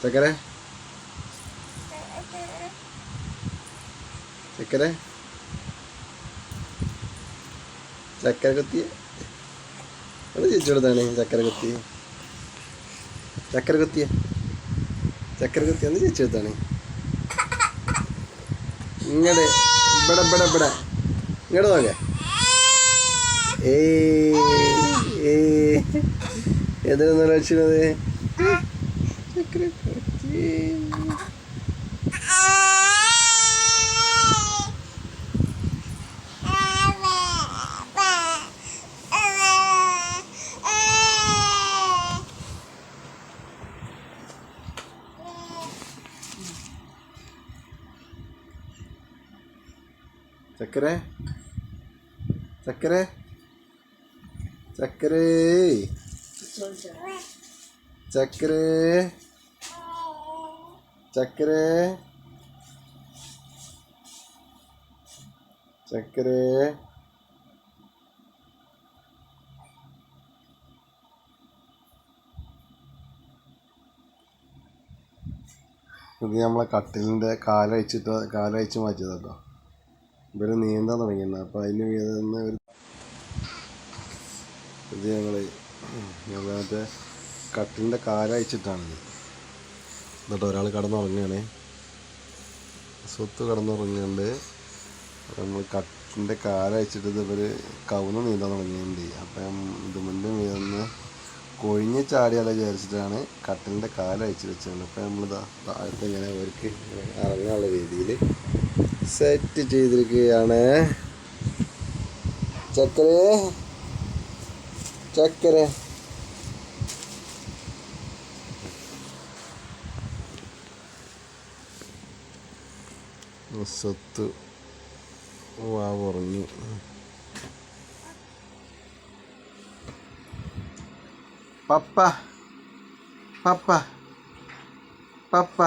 ചക്കര ചക്കര ചക്കര കുത്തിയ അത് ചേച്ചിയോടത്താണ് ചക്കര കുത്തിയ ചക്കര കുത്തിയ ചക്കര കുത്തിയ ഒന്ന് ചേച്ചിയോടത്താണ് ഇങ്ങടെ ഇവിടെ ഇവിടെ ഇവിടെ ഇങ്ങോട്ട് നോക്കേ ഏതൊന്നും വെച്ചത് ചക്കര ചക്കര ചക്കര ചക്കര ചക്കര ചക്കര ചക്കര ഇത് നമ്മളെ കട്ടിലിൻ്റെ കാലഴിച്ച് മാറ്റിയത് കേട്ടോ. ഇവർ നീന്താൻ തുടങ്ങിയിരുന്നു. അപ്പോൾ അതിന് വീഴുന്ന ഒരു ഇത് ഞങ്ങൾ മറ്റേ കട്ടിലിൻ്റെ കാലഴിച്ചിട്ടാണിത്. എന്നിട്ട് ഒരാൾ കിടന്നുറങ്ങുകയാണ്, സ്വത്ത് കിടന്നുറങ്ങുന്നുണ്ട്. നമ്മൾ കട്ടിലിൻ്റെ കാലഴിച്ചിട്ട് ഇവർ കവുന്ന് നീന്താൻ തുടങ്ങിയിട്ടുണ്ട്. അപ്പം ഇത് മുന്നേ വീഴുന്ന കൊഴിഞ്ഞ് ചാടിയാലോ വിചാരിച്ചിട്ടാണ് കട്ടിലിൻ്റെ കാലഴിച്ച് വെച്ചത്. അപ്പം നമ്മളിതാ താഴത്ത് ഇങ്ങനെ അവർക്ക് ഇറങ്ങാനുള്ള രീതിയിൽ സെറ്റ് ചെയ്തിരിക്കുകയാണ്. ചക്കര ചക്കര സ്വത്ത് ഉറങ്ങി. പപ്പ പപ്പ പപ്പ